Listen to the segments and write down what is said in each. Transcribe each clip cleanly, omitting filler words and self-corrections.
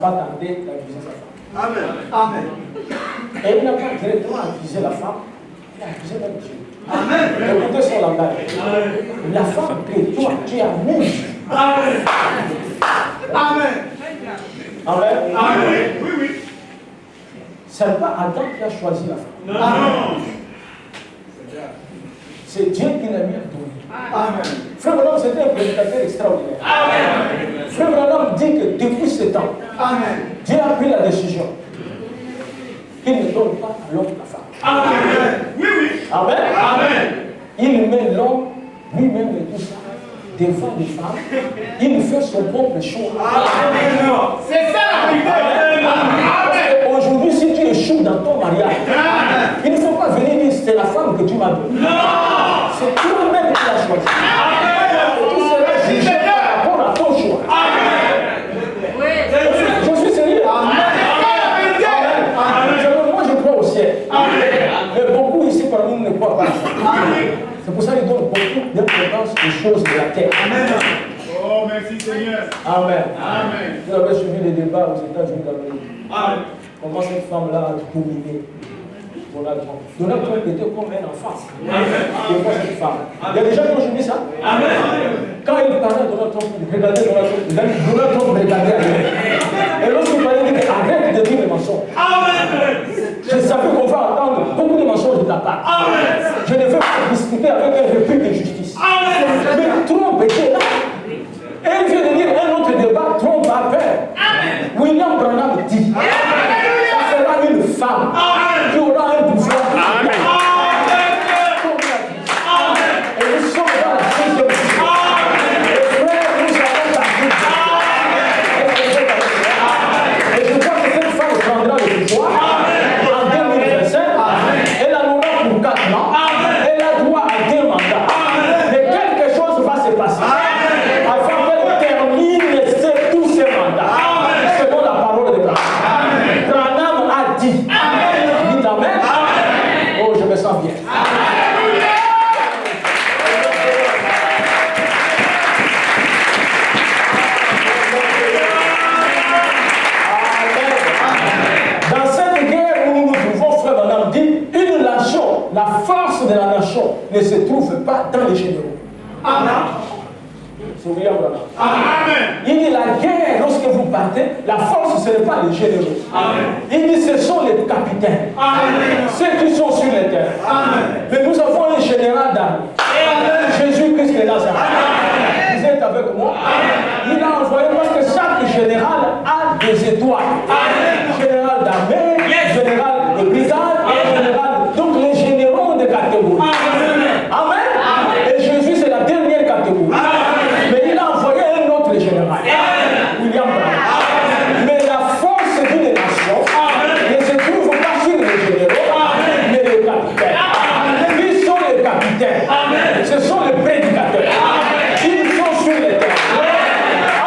pas tarder d'accuser sa femme. Amen. Amen. Et il n'a pas directement accusé la femme, il a accusé même Dieu. Amen. Écoutez son langage. La femme que toi, tu as mise. Amen. Amen. Amen. Amen. Oui, oui. Ce n'est pas Adam qui a choisi la femme. Non. Amen. C'est Dieu qui l'a mis à donner. Amen. Frère Branham, c'était un prédicateur extraordinaire. Amen. Frère Branham dit que depuis ce temps, Amen. Dieu a pris la décision qu'il ne donne pas à l'homme la femme. Amen. Oui, oui. Amen. Amen. Il met l'homme lui-même et tout ça devant les femmes. Il fait son propre choix. Amen. C'est ça la vérité. Amen. Aujourd'hui, si tu échoues dans ton mariage, il ne faut pas venir dire c'est la femme que tu m'as donnée. Non. C'est toi-même qui l'as choisi. Amen. Tu seras jugé par rapport à ton choix. Amen. Je suis sérieux. Amen. Moi, je crois au ciel. Mais beaucoup ici parmi nous ne croient pas. C'est pour ça qu'ils donnent beaucoup d'importance aux choses de la terre. Amen. Oh, merci Seigneur. Amen. Amen. Vous avez suivi les débats aux États-Unis d'Amérique. Amen. Comment cette femme-là a dominé Donald Trump. Donald Trump était comme un enfant. Devant cette femme. Il y a des gens qui ont suivi ça. Amen. Quand il parlait de Donald Trump, il regardait Donald Trump. Donald Trump regardait ailleurs. Et lorsqu'il parlait, il disait arrête de dire les mensonges. Amen. Je savais qu'on va entendre beaucoup de mensonges de ta part. Amen. Je ne veux pas discuter avec un repris de justice. Amen. Mais Trump était là. Et il vient de dire un autre débat, Trump a peur. Amen. William Branham dit, ça sera une femme qui aura un pouvoir. Amen. Et nous sommes dans la deuxième vie. Et frère, nous avons ta vie. Et je crois que cette femme prendra le pouvoir en 2025. Elle en aura pour 4 ans. Elle a droit à 2 mandats. Mais quelque chose va se passer. Afin qu'elle termine tous ses mandats. Selon la parole de Branham. Branham a dit. Dites Amen. Oh, je me sens bien. Dans cette guerre où nous nous trouvons, frère Branham dit, une nation, la force de la nation ne se trouve pas dans les généraux. Amen. C'est William Branham. Amen. Il dit la guerre, lorsque vous partez, la force, ce n'est pas les généraux. Amen. Il dit ce sont les capitaines. Amen. Ceux qui sont sur les terres. Amen. Mais nous avons un général d'armée. Jésus-Christ de Nazareth. Vous êtes avec moi? Il a envoyé parce que chaque général a des étoiles. Général d'armée, général de brigade, général. Donc les généraux ont des catégories. Amen. Et Jésus, c'est la dernière catégorie. Mais il a envoyé un autre général, William Branham. Mais la force d'une nation ne se trouve pas sur les généraux, mais les capitaines. Qui sont les capitaines? Ce sont les prédicateurs. Ils sont sur les terres.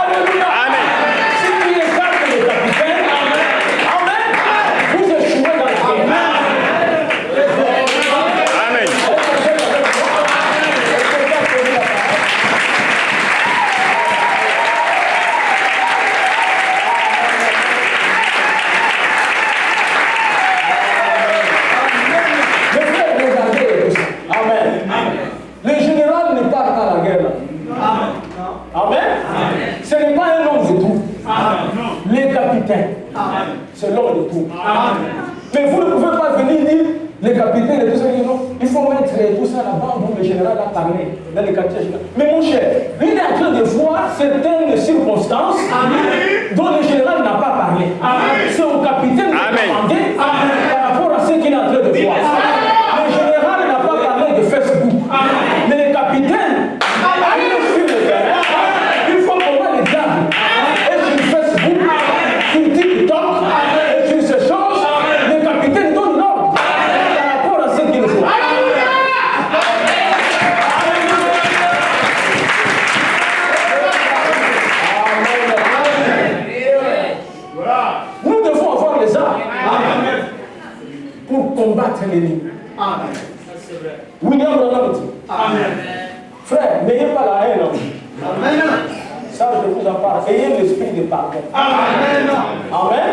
Alléluia. Si tu écartes les capitaines, amen, vous échouez dans la guerre. Amen. Amen. Le général ne part pas à la guerre là. Amen. Ce n'est pas un homme de tout. Les capitaines, c'est l'homme de tout. Mais vous ne pouvez pas venir dire les capitaines et tout ça. Il faut mettre tout ça là-bas dont le général a parlé dans les quartiers. Mais mon cher, il est en train de voir certaines circonstances dont le général n'a pas parlé. C'est au capitaine de demander par rapport à ce qu'il est en train de voir. Le général n'a pas parlé de Facebook. Mais les capitaines, sur le terrain, il faut comment les diables et sur Facebook, sur TikTok, et sur ces choses, les capitaines donnent l'ordre par rapport à ce qu'ils font. Nous devons avoir les armes pour combattre l'ennemi. William Branham dit, frère, n'ayez pas la haine. Ça, je vous en parle. Ayez l'esprit de pardon. Amen. Amen.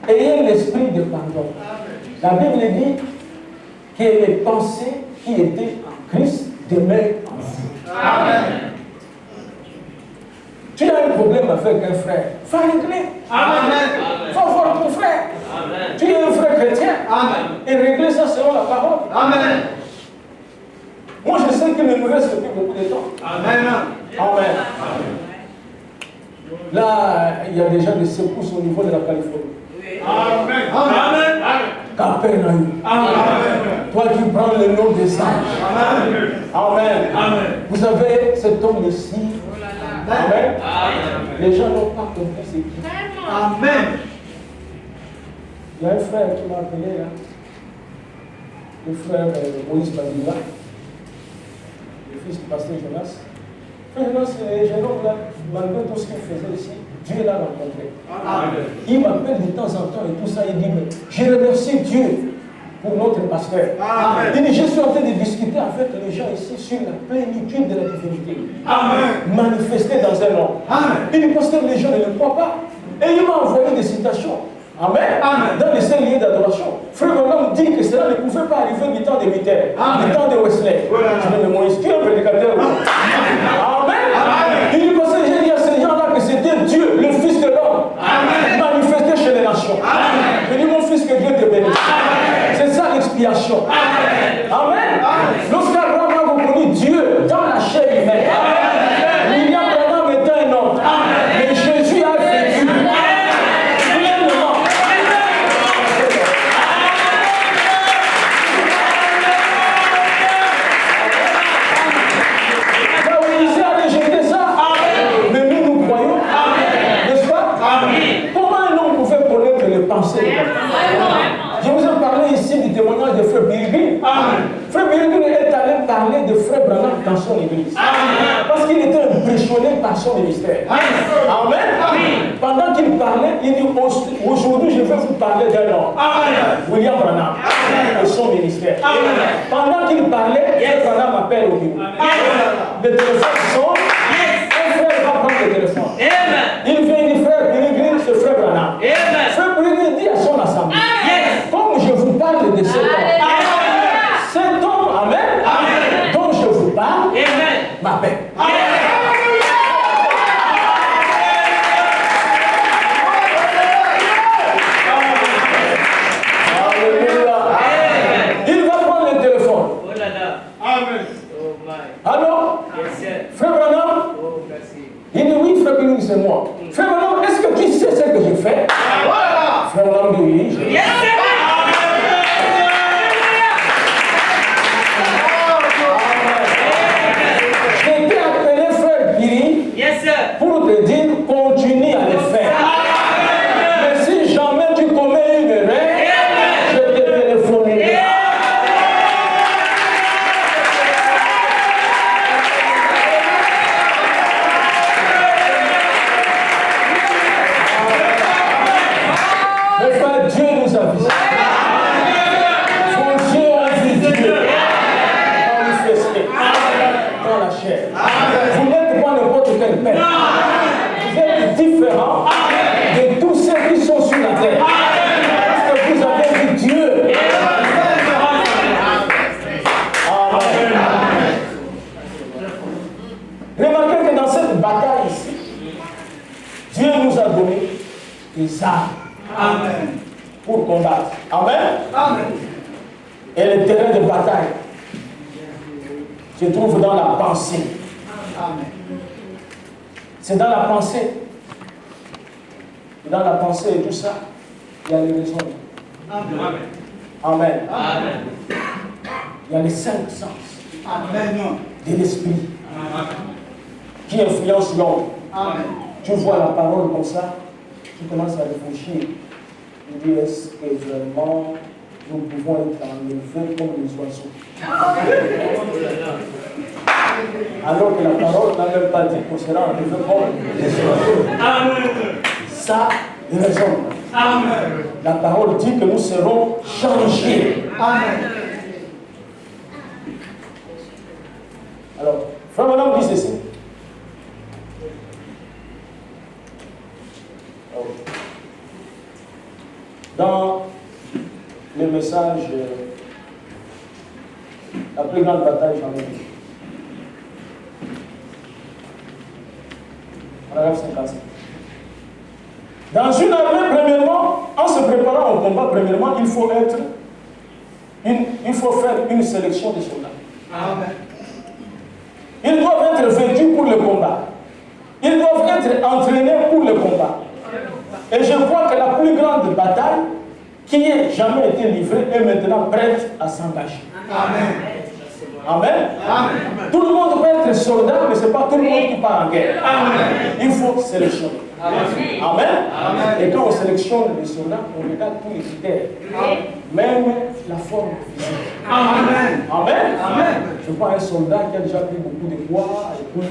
Ayez l'esprit de pardon. La Bible dit que les pensées qui étaient en Christ demeurent en vous. Amen. Tu as un problème avec un frère, faut régler. Amen. Faut voir ton frère. Amen. Tu es un frère chrétien. Amen. Et régler ça selon la parole. Amen. Moi, je sais qu'il ne nous reste plus beaucoup de temps. Amen. Amen. Là, il y a déjà des secousses au niveau de la Californie. Amen. Amen. Capernaum. Amen. Toi qui prends le nom des sages. Amen. Amen. Amen. Vous savez, cet homme ici. Amen. Amen. Les gens n'ont pas compris ce qui. Amen. Il y a un frère qui m'a appelé là. Le frère Moïse Badilla. Le fils du pasteur Jonas. Frère Jonas, les jeunes hommes là, malgré tout ce qu'il faisait ici, Dieu l'a rencontré. Amen. Il m'appelle de temps en temps et tout ça, il dit, mais je remercie Dieu pour notre pasteur. Amen. Il dit, je suis en train de discuter avec les gens ici sur la plénitude de la divinité. Amen. Manifestée dans un homme. Amen. Il dit, pasteur, les gens ne le croient pas. Et il m'a envoyé des citations. Amen. Amen. Dans les 5 lieux d'adoration. Frère Bonhomme dit que cela ne pouvait pas arriver du temps de Luther, Amen. du temps de Wesley. Oh là là. Je dis, mais Moïse, tu es un prédicateur. Amen. Il dit, parce que j'ai dit à ces gens-là que c'était Dieu, le Fils de l'homme, manifesté chez les nations. Amen. Je dis, mon fils, que Dieu te bénisse. C'est ça l'expiation. Amen. Lorsqu'Abraham a reconnu Dieu dans la chair humaine, William Branham était un homme. Mais Jésus a vécu pleinement. Là où il a rejeté ça, mais nous, nous croyons. N'est-ce pas? Comment un homme pouvait connaître les pensées de l'homme? Je vous ai parlé ici du témoignage de Frère Birgit. Frère Birgit est allé parler de Frère Branham dans son église. Parce qu'il était impressionné par son ministère. Amen. Pendant qu'il parlait, il dit, aujourd'hui je vais vous parler d'un homme. William Branham. Et son ministère. Pendant qu'il parlait, Frère Branham appelle au bureau. Le téléphone sonne. Un frère va prendre le téléphone. Il vient, il dit, Frère Birgit, c'est Frère Branham. Frère Birgit dit à son assemblée, comme je vous parle de cet homme, amen, dont je vous parle, m'appelle. Alléluia. Il va prendre le téléphone. Allô? Frère Branham? Il dit oui, Frère Branham, c'est moi. Frère Branham, est-ce que tu sais ce que je fais? Frère Branham dit oui. Je t'ai appelé Frère Biri pour te dire continue à le faire. Mais si jamais tu commets une erreur, je te téléphonerai. Mais frère, Dieu nous a visés. Vos yeux ont vu Dieu manifesté dans la chair. Vous n'êtes pas n'importe quel père. Vous êtes différent de tous ceux qui sont sur la terre. Parce que vous avez vu Dieu. Amen. Remarquez que dans cette bataille ici, Dieu nous a donné des armes pour combattre. Amen. Et le terrain de bataille se trouve dans la pensée. C'est dans la pensée. Et dans la pensée et tout ça, il y a les raisons. Amen. Il y a les 5 sens de l'esprit qui influencent l'homme. Tu vois la parole comme ça, tu commences à réfléchir. Tu dis, est-ce que vraiment nous pouvons être enlevés comme les oiseaux? Alors que la parole n'a même pas dit qu'on sera enlevé comme les oiseaux. Ça, il raison. La parole dit que nous serons changés. Alors, Frère Madame dit ceci. Dans le message, la plus grande bataille, j'en ai dit. Paragraphe 55. Dans une armée, premièrement, en se préparant au combat, premièrement, il faut faire une sélection des soldats. Amen. Ils doivent être vêtus pour le combat. Ils doivent être entraînés pour le combat. Et je crois que la plus grande bataille qui ait jamais été livrée est maintenant prête à s'engager. Amen. Amen. Amen. Tout le monde peut être soldat, mais ce n'est pas tout le monde qui part en guerre. Amen. Il faut sélectionner. Amen. Amen. Et quand on sélectionne les soldats, on regarde tous les critères. Même la forme physique. Amen. Amen. Amen. Je vois un soldat qui a déjà pris beaucoup de poids et puis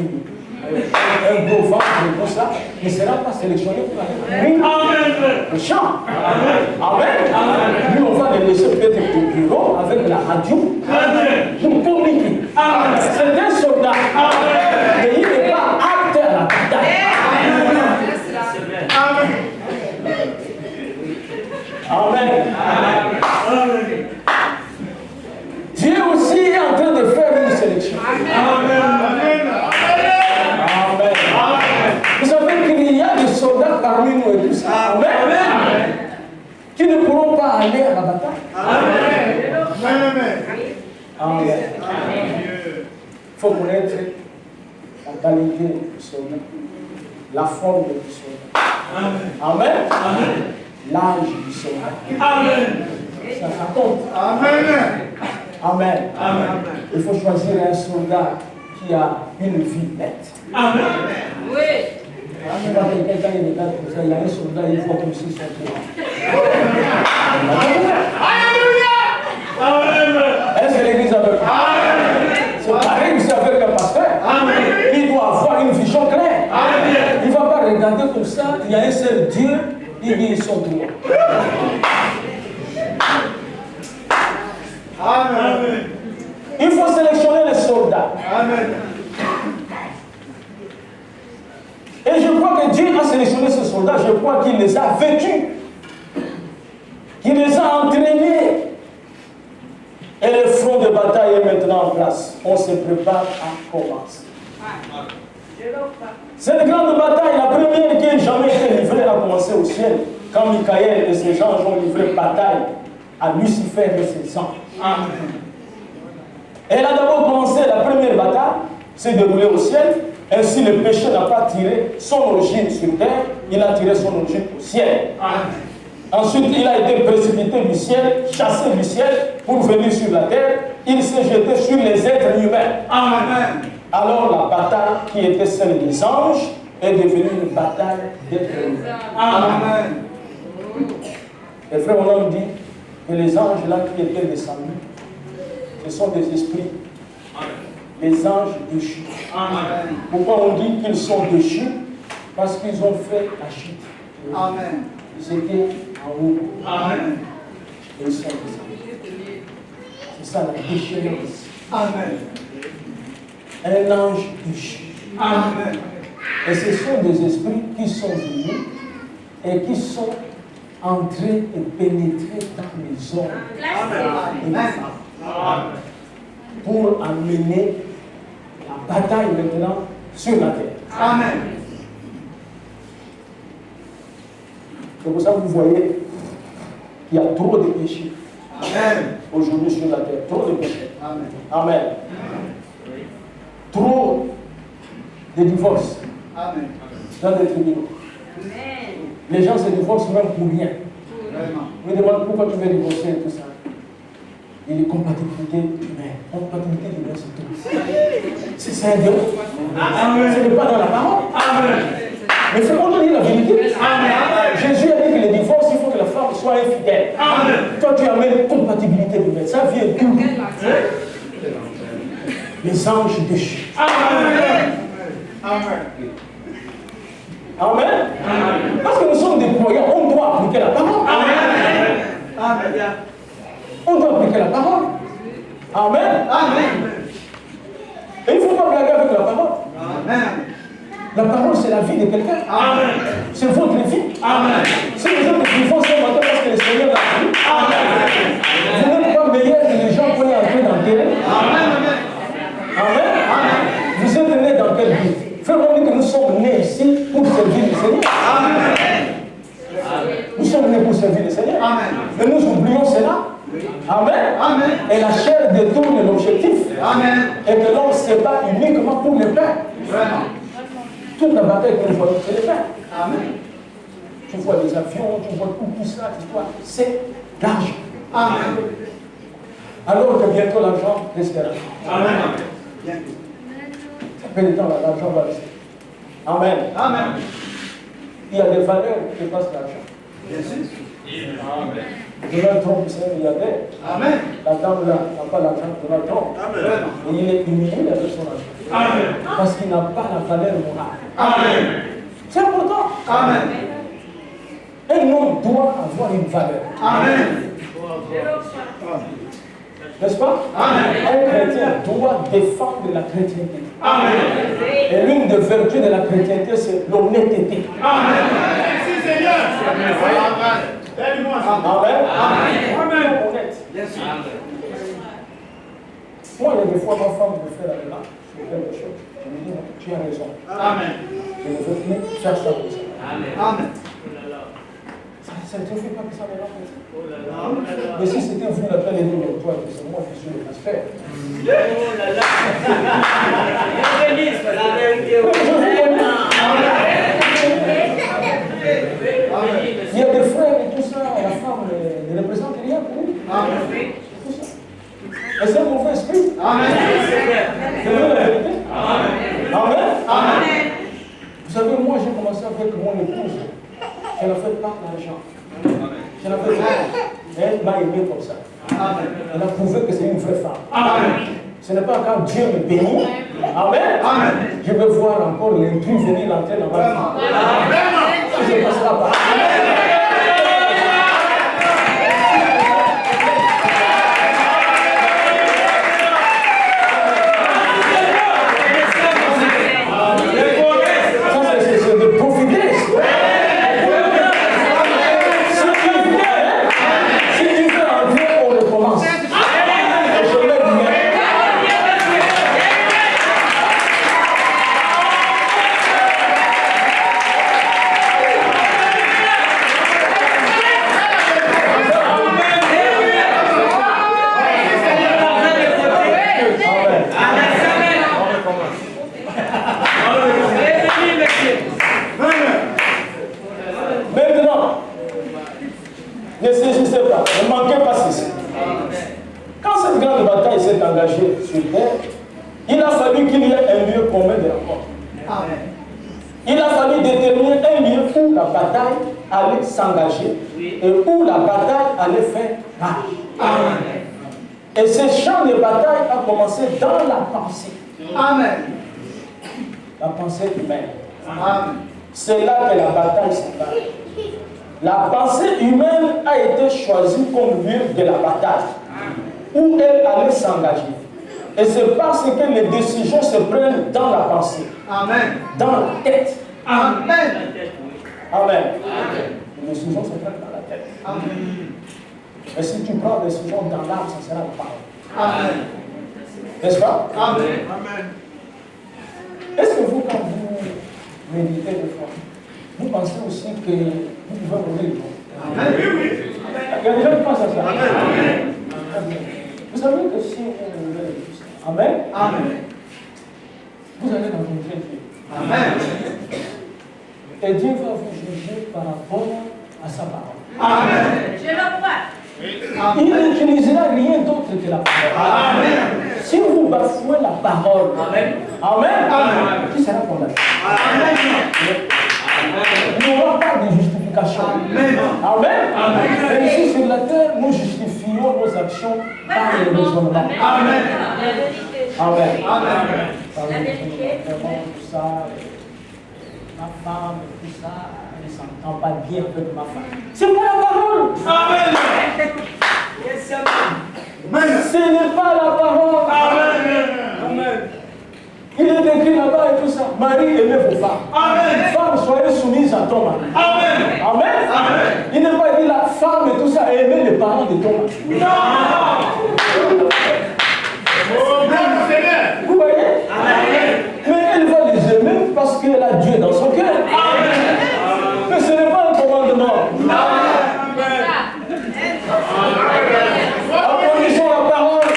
un gros ventre et tout ça, il ne sera pas sélectionné pour aller. Amen. Le chant. Amen. Amen. Lui, on va les laisser peut-être au bureau avec la radio pour communiquer. C'est un soldat. Mais il n'est pas apte à la bataille. Amen. Dieu aussi est en train de faire une sélection. Amen. Vous savez qu'il y a des soldats parmi nous et tout ça. Amen. Qui ne pourront pas aller à la bataille. Amen. Il faut connaître la qualité du soldat, la forme du soldat. Amen. L'âge du soldat. Ça compte. Amen. Il faut choisir un soldat qui a une vie nette. Quelqu'un qui regarde comme ça, il y a un soldat, il faut comme si son tour. Est-ce que l'église avec moi? C'est pareil aussi avec un pasteur. Il doit avoir une vision claire. Il ne va pas regarder comme ça, il y a un seul Dieu, il dit son tour. Il faut sélectionner les soldats. Et je crois que Dieu a sélectionné ces soldats, je crois qu'il les a vêtus, qu'il les a entraînés. Et le front de bataille est maintenant en place. On se prépare à commencer. Cette grande bataille, la première qui n'a jamais été livrée, a commencé au ciel, quand Michael et ses anges ont livré bataille à Lucifer et ses anges. Elle a d'abord commencé, la première bataille s'est déroulée au ciel. Ainsi, le péché n'a pas tiré son origine sur terre, il a tiré son origine au ciel. Ensuite, il a été précipité du ciel, chassé du ciel pour venir sur la terre. Il s'est jeté sur les êtres humains. Alors, la bataille qui était celle des anges est devenue une bataille d'êtres humains. Les frères, on a dit que les anges là qui étaient descendus, ce sont des esprits. Les anges déchus. Pourquoi on dit qu'ils sont déchus? Parce qu'ils ont fait la chute. Ils étaient en haut. Et ils sont descendus. C'est ça la déchéance. Un ange déchu. Et ce sont des esprits qui sont venus et qui sont entrés et pénétrés dans les hommes et les femmes pour amener la bataille maintenant sur la terre. C'est pour ça que vous voyez qu'il y a trop de péchés aujourd'hui sur la terre. Trop de péchés. Amen. Trop de divorces dans les tribunaux. Les gens se divorcent même pour rien. On me demande pourquoi tu veux divorcer et tout ça. Il y a compatibilité humaine. Compatibilité humaine, c'est tout. C'est un Dieu. Ce n'est pas dans la parole. Mais c'est qu'on dit la vérité. Jésus a dit que le divorce, il faut que la femme soit infidèle. Toi, tu amènes compatibilité humaine. Ça vient d'où? Les anges déchus. Amen. Parce que nous sommes des croyants, on doit appliquer la parole. On doit appliquer la parole. Amen. Et il ne faut pas blaguer avec la La parole, c'est la vie de quelqu'un. C'est votre vie. Si vous êtes vivants ce matin parce que le Seigneur l'a pris, vous n'êtes pas meilleur que les gens qui ont entré dans le terrain. Amen. Vous êtes nés dans quel but? Frère, on dit que nous sommes nés ici pour servir le Seigneur. Nous sommes nés pour servir le Seigneur. Mais nous oublions cela. Amen. Et la chair détourne l'objectif. Et que l'homme se bat uniquement pour le pain. Toute la bataille que nous voyons, c'est le pain. Tu vois les avions, tu vois tout ça, tu vois, c'est l'argent. Alors que bientôt l'argent restera. Ça fait du temps, l'argent va rester. Amen. Il y a des valeurs qui dépassent l'argent. Donald Trump, c'est un milliardaire. La dame là n'a pas l'argent de Donald Trump. Et il est humilié avec son argent. Parce qu'il n'a pas la valeur morale. C'est important. Un homme doit avoir une valeur. N'est-ce pas? Un chrétien doit défendre la chrétienté. Et l'une des vertus de la chrétienté, c'est l'honnêteté. Merci Seigneur. Amen. Honnête. Moi, il y a des fois, ma femme me fait la remarque sur quelque chose. Je me dis, non, tu as raison. Je ne veux plus faire ça comme ça. Ça ne te fait pas que ça me rend comme ça. Mais si c'était vous la peine de dire, toi, c'est moi qui suis le pasteur. Il y a des frères et tout ça, la femme ne représente rien pour nous. Et c'est un mauvais esprit. C'est la vérité. Amen. Vous savez, moi j'ai commencé avec mon épouse. Je n'ai fait pas l'argent. Je n'ai fait pas. Elle m'a aimé comme ça. Elle a prouvé que c'est une vraie femme. Ce n'est pas quand Dieu me bénit. Amen. Je veux voir encore l'intrus venir entrer dans ma vie. Ça ne passera pas. S'engager et où la bataille allait faire rage. Et ce champ de bataille a commencé dans la pensée. La pensée humaine. C'est là que la bataille s'engage. La pensée humaine a été choisie comme lieu de la bataille où elle allait s'engager. Et c'est parce que les décisions se prennent dans la pensée, dans la tête. Amen. Les décisions se prennent dans la tête. Et si tu prends des décisions dans l'âme, ça sera la parole. N'est-ce pas? Est-ce que vous, quand vous méditez des fois, vous pensez aussi que vous pouvez mourir? Oui. Il y a des gens qui pensent à ça. Vous savez que si vous mourrez, Amen. Vous allez rencontrer Dieu. Et Dieu va vous juger par rapport à sa parole. Je le crois. Il n'utilisera rien d'autre que la parole. Si vous bafouez la parole, qui sera condamné? Il n'y aura pas de justification. Amen. Et ici sur la terre, nous justifions nos actions par le raisonnement. Amen. Tout ça, ma femme, tout ça, elle ne s'entend pas bien avec ma femme. C'est pas la parole. Ce n'est pas la parole. Il est décrit là-bas et tout ça. Marie, aimez vos femmes. Amen. Femmes, soyez soumises à ton mari. Amen. Amen. Amen. Il n'est pas dit la femme et tout ça, aimer les parents de ton mari. Non. Vous voyez? Mais elle va les aimer parce qu'elle a Dieu dans son cœur. Mais ce n'est pas un commandement. Applaudissons la parole.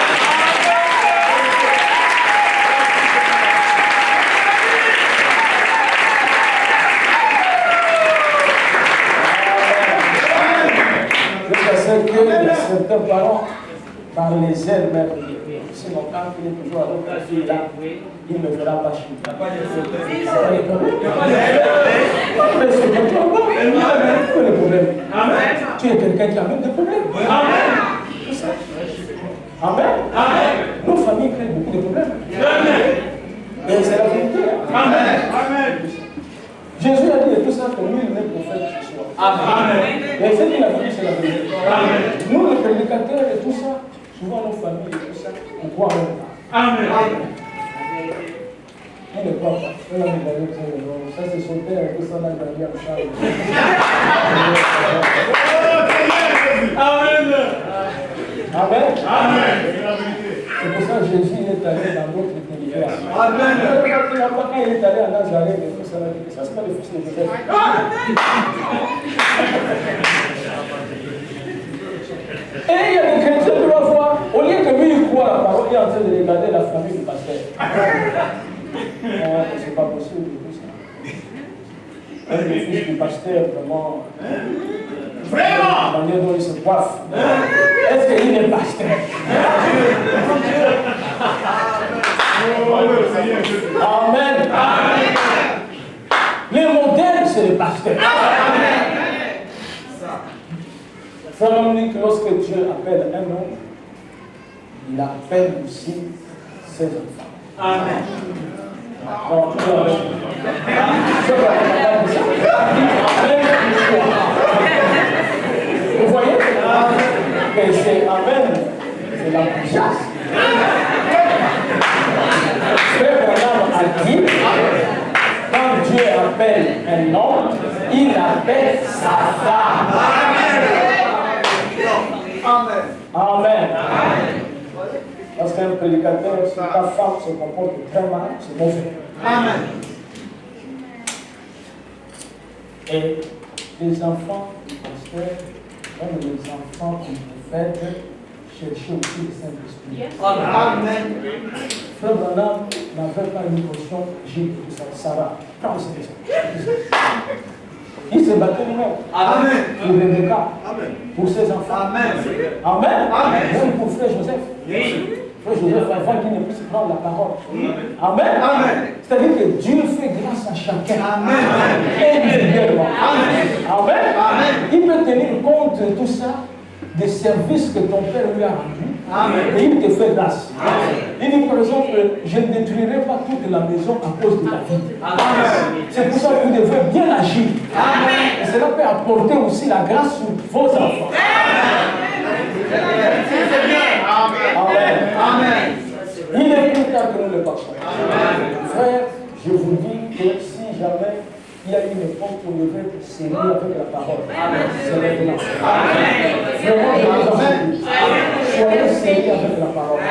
Je sais que certains parents, par les ailes même, sinon quand il est toujours avec la fille là, il ne fera pas chier. C'est pas le problème. Mais c'est pas toi. Quel est le problème? Tu es quelqu'un qui amène des problèmes. C'est ça. Amen. Nos familles créent beaucoup de problèmes. Et c'est la vérité. Amen. Jésus a dit et tout ça que lui, il est prophète ce soir. Et ce qu'il a dit, c'est la vérité. Nous, les prédicateurs et tout ça, souvent nos familles et tout ça, on croit même pas. On ne croit pas. On a mis ça, c'est son père et tout ça, là, il a mis en charge. Amen. C'est pour ça que Jésus est allé dans d'autres territoires. Quand il est allé à Nazareth, et tout ça, ça c'est pas le fils de Joseph. Et il y a des chrétiens qui vont voir, au lieu que lui il croit la parole, il est en train de regarder la famille du pasteur. C'est pas possible de tout ça. Un des fils du pasteur, vraiment. La manière dont il se coiffe. Est-ce qu'il est pasteur? Amen. Les modèles, c'est le pasteur. Ça veut dire que lorsque Dieu appelle un homme, il appelle aussi ses enfants. Amen. Donc, vous voyez? Et c'est Amen. C'est la puissance. Frère Branham a dit, quand Dieu appelle un homme, il appelle sa femme. Amen. Parce qu'un prédicateur, si ta femme se comporte très mal, c'est mauvais. Amen. Et les enfants du pasteur, comme les enfants du prophète, cherchaient aussi le Saint-Esprit. Amen. Frère Branham n'avait pas une notion Gilles pour Sarah. Quand c'est il se battait lui-même. Amen. Pour Rebecca. Amen. Pour ses enfants. Amen. Amen. Même pour frère Joseph. Oui. Frère Joseph, avant qu'il ne puisse prendre la parole. Amen. Amen. C'est-à-dire que Dieu fait grâce à chacun. Amen. Individuellement. Amen. Amen. Il peut tenir compte de tout ça, des services que ton père lui a rendus. Amen. Et il te fait grâce. Amen. Il dit par exemple, je ne détruirai pas toute la maison à cause de la vie. C'est pour ça que vous devez bien agir. Amen. Et cela peut apporter aussi la grâce sur vos enfants. Amen. Amen. Il est plus tard que nous le passons. Frère, je vous dis que si jamais il y a une époque où vous devez être sérieux avec la parole, c'est maintenant. Vraiment, je vous en prie. Soyez sérieux avec la parole.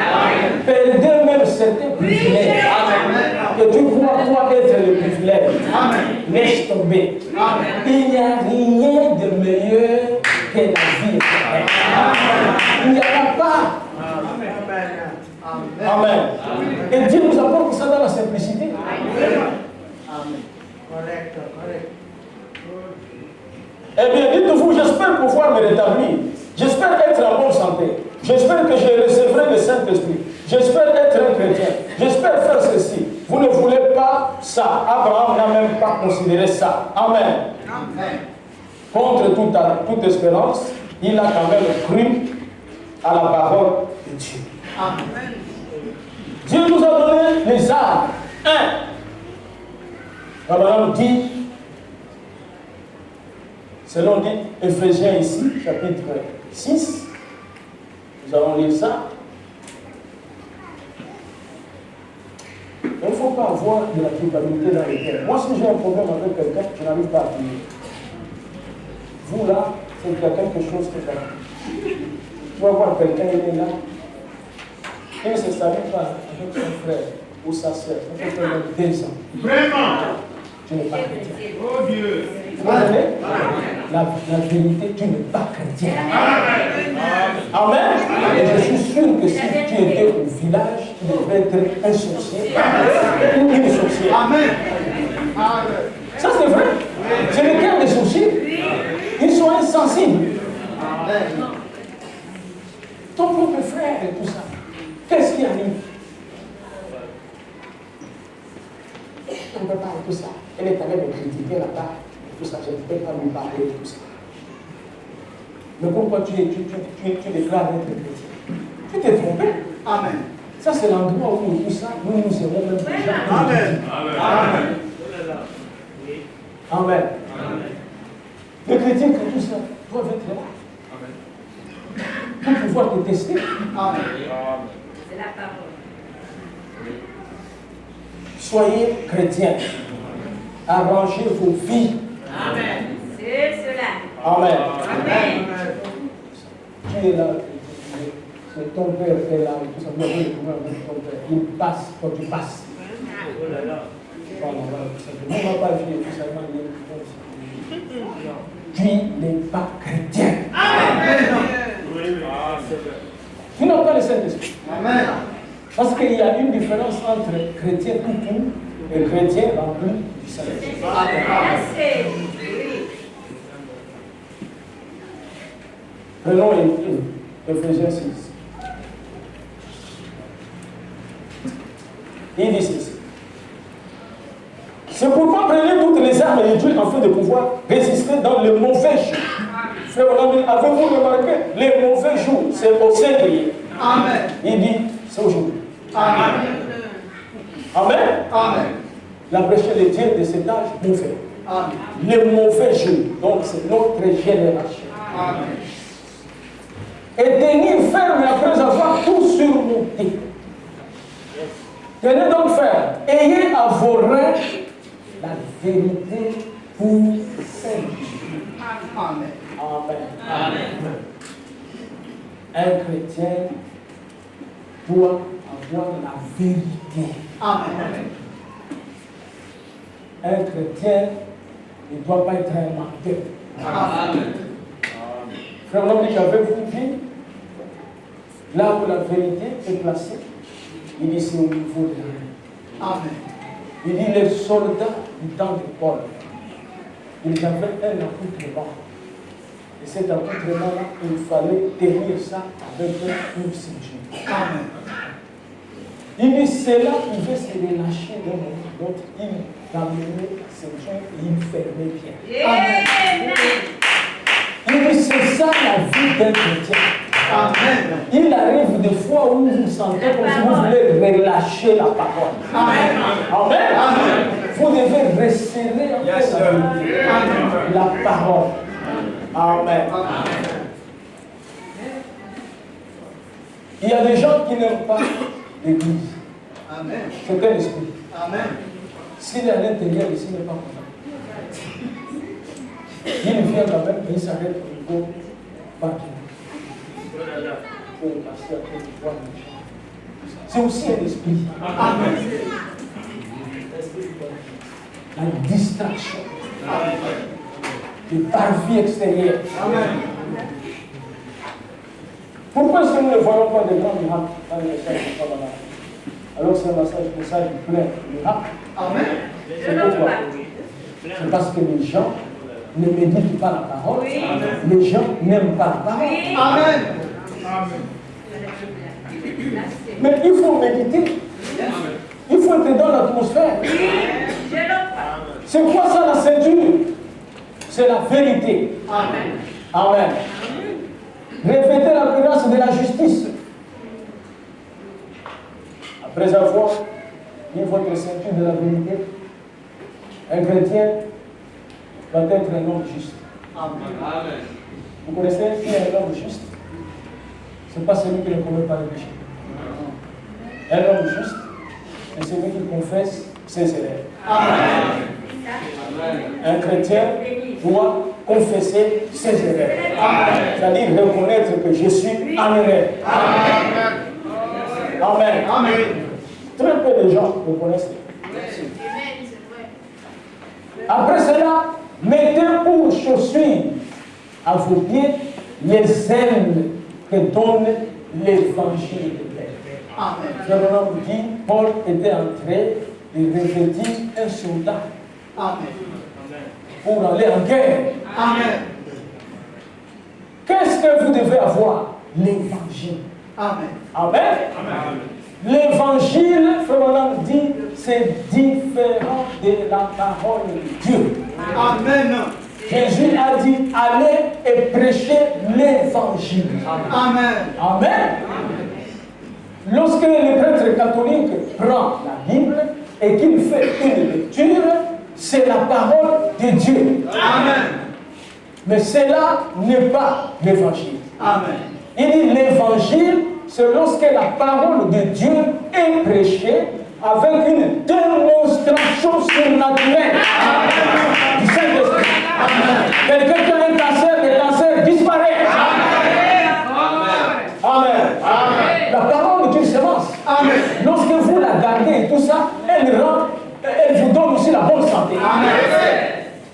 Perdez même certains privilèges. Que tu crois toi être le privilège. Laisse tomber. Il n'y a rien de meilleur que la vie éternelle. Il n'y en a pas. Amen. Et Dieu nous apporte ça dans la simplicité. Amen. Correct. Eh bien, dites-vous, j'espère pouvoir me rétablir. J'espère être en bonne santé. J'espère que je recevrai le Saint-Esprit. J'espère être un chrétien. J'espère faire ceci. Vous ne voulez pas ça. Abraham n'a même pas considéré ça. Amen. Amen. Contre toute espérance, il a quand même cru à la parole de Dieu. Amen. Dieu nous a donné les armes. Abraham dit, selon dit Éphésiens ici, chapitre 6, nous allons lire ça. Il faut faut pas avoir de la culpabilité dans les cœurs. Moi, si j'ai un problème avec quelqu'un, je n'arrive pas à prier. Vous là, c'est qu'il y a quelque chose qui va. Tu vas voir quelqu'un, il est là. Il ne se salue pas avec son frère ou sa soeur. Ça fait même 2 ans. Vraiment. Tu n'es pas chrétien. Oh Dieu. Vous comprenez? La vérité, tu n'es pas chrétien. Amen. Et je suis sûr que si tu étais au village, tu devrais être un sorcier ou une sorcière. Amen. Ça, c'est vrai. C'est le cœur des sorciers. Ils sont insensibles. Ton propre frère et tout ça. Qu'est-ce qui arrive? On ne peut pas tout ça. Elle est allée me critiquer là-bas. Tout ça, je ne peux pas lui parler de tout ça. Mais pourquoi tu déclares être chrétien? Tu t'es trompé. Amen. Ça, c'est l'endroit où tout ça, nous aimons même les gens. Amen. Amen. Amen. Les chrétiens qui tout ça doivent être là. Pour pouvoir te tester. Amen. C'est la parole. Soyez chrétiens. Arrangez vos vies. Amen. C'est cela. Amen. Amen. Tu es là. C'est ton père qui est là. Tout ça. Vous avez le problème avec ton père. Il passe quand tu passes. On ne va pas vivre tout ça. Tu n'es pas chrétien. Amen. Tu n'as pas le Saint-Esprit. Amen. Parce qu'il y a une différence entre chrétien tout court et chrétien rempli du Saint-Esprit. Merci. Prenons Éphésiens 6. Il dit ceci. C'est pourquoi prenez toutes les armes de Dieu afin de pouvoir résister dans les mauvais jours. Frère, avez-vous remarqué? Les mauvais jours, c'est au singulier. Amen. Il dit, c'est aujourd'hui. Amen. Amen. Amen. La prêche les dieux de cet âge mauvais. Amen. Les mauvais jours. Donc c'est notre génération. Amen. Et tenir ferme après avoir tout surmonté. Tenez donc ferme. Ayez à vos reins la vérité pour saint. Amen. Amen. Un chrétien doit avoir la vérité. Amen. Un chrétien ne doit pas être un menteur. Amen. Frère Lombi, qu'avez-vous dit? Là où la vérité est placée, il dit c'est au niveau de la reine. Amen. Il dit les soldats du temps de Paul, ils avaient un accoutrement. Et cet accoutrement-là, il fallait tenir ça avec une ceinture. Amen. Il dit cela pouvait se relâcher d'un moment à l'autre. Il amenait la ceinture et il fermait bien. Amen. Il dit c'est ça la vie d'un chrétien. Amen. Il arrive des fois où vous sentez comme si vous voulez relâcher la parole. Amen. Amen. Amen. Vous devez resserrer en fait la parole. Amen. Il y a des gens qui n'aiment pas l'église. Amen. C'est un esprit. Amen. S'il est à l'intérieur, ici n'est pas content. Il vient quand même, mais il s'arrête au niveau parking. C'est aussi un esprit. Amen. La distraction. De parvis extérieur. Amen. Pourquoi est-ce que nous ne voyons pas de grands miracles dans le message de Kabbalah? Alors que c'est un message plein de miracles. Amen. C'est pourquoi? C'est parce que les gens ne méditent pas la parole. Oui. Les gens n'aiment pas la parole. Oui. Amen. Mais il faut méditer. Il faut être dans l'atmosphère. Je le crois. C'est quoi ça la ceinture? C'est la vérité. Amen. Amen. Répétez la prudence de la justice. Après avoir mis votre ceinture de la vérité, un chrétien doit être un homme juste. Amen. Vous connaissez qui est un homme juste? Ce n'est pas celui qui ne commet pas le péché. Un homme juste, et celui qui confesse ses erreurs. Amen. Un chrétien doit confesser ses erreurs. C'est-à-dire reconnaître que je suis en erreur. Amen. Amen. Amen. Très peu de gens reconnaissent. Après cela, mettez pour chaussures à vos pieds les ailes que donne l'évangile de Dieu. Amen. Dit, Paul était entré et revêtir un soldat. Amen. Pour aller en guerre. Amen. Qu'est-ce que vous devez avoir? L'évangile. Amen. Amen. Amen. L'évangile, frère dit, c'est différent de la parole de Dieu. Amen. Jésus a dit, allez et prêchez l'évangile. Amen. Amen. Lorsque le prêtre catholique prend la Bible et qu'il fait une lecture, c'est la parole de Dieu. Amen. Mais cela n'est pas l'évangile. Amen. Il dit l'évangile, c'est lorsque la parole de Dieu est prêchée avec une démonstration surnaturelle du Saint-Esprit. Quelqu'un qui a un cancer, le cancer disparaît. Amen. Amen. Amen. La parole est une semence. Amen. Lorsque vous la gardez et tout ça, elle vous donne aussi la bonne santé. Amen.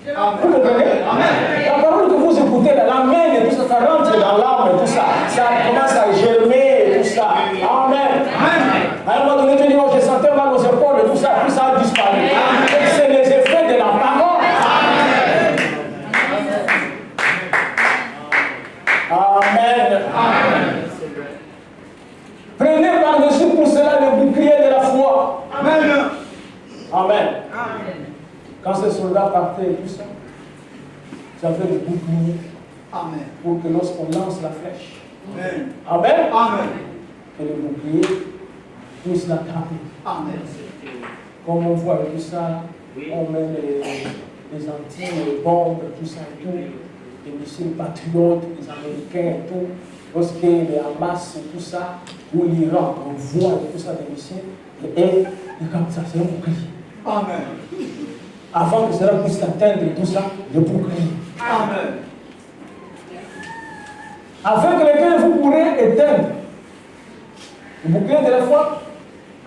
Vous comprenez? Amen. La parole que vous écoutez, la main et tout ça, ça rentre dans l'âme et tout ça. Ça commence à germer et tout ça. Amen. Amen. À un moment donné, tu dis, oh, je sentais mal aux épaules et tout ça, puis ça a disparu. C'est les effets de la parole. Amen. Amen. Prenez par-dessus pour cela le bouclier de la foi. Amen. Amen. Quand ces soldats partaient et tout ça, j'avais le bouclier. Amen. Pour que lorsqu'on lance la flèche. Amen. Amen. Amen. Que le bouclier puisse l'attraper. Amen. Comme on voit tout ça, on met les anti-bombes, tout ça et tout. Les missiles patriotes, les Américains et tout, lorsque les Hamas et tout ça, ou l'Iran envoie tout ça des missiles, et comme ça, c'est un bouclier. Amen. Avant que cela puisse atteindre tout ça, le bouclier. Amen. Avec lequel vous pourrez éteindre le bouclier de la foi,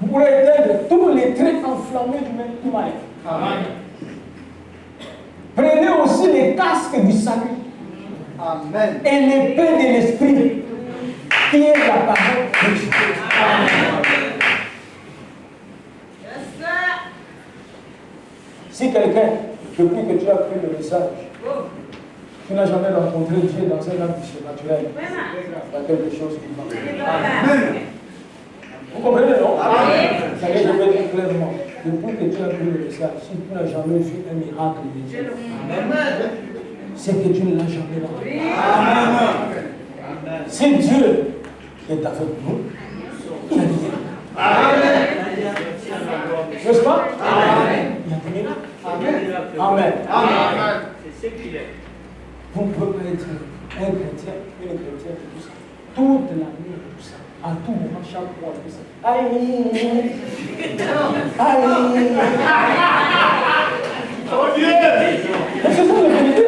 vous pourrez éteindre tous les traits enflammés du mal. Amen. Prenez aussi les casques du salut. Amen. Et l'épée de l'esprit, qui est la parole de Dieu. Amen. Si quelqu'un, depuis que tu as pris le message, tu n'as jamais rencontré Dieu dans un acte surnaturel, il y a quelque chose qui va. Amen. Vous comprenez, non? Ça y est, je vais dire clairement. Depuis que tu as pris le message, si tu n'as jamais vu un miracle de Dieu, c'est que tu ne l'as jamais rencontré. Amen. Si Dieu est avec nous, il y a des miracles. Amen. N'est-ce pas? Amen. Il y a des miracles. Amen. Amen. C'est ce qu'il est. Vous ne pouvez pas être un chrétien, une chrétienne, tout ça. Toute l'année, tout ça. À tout moment, chaque fois, tout ça. Aïe. Aïe. Oh Dieu. C'est ça la vérité.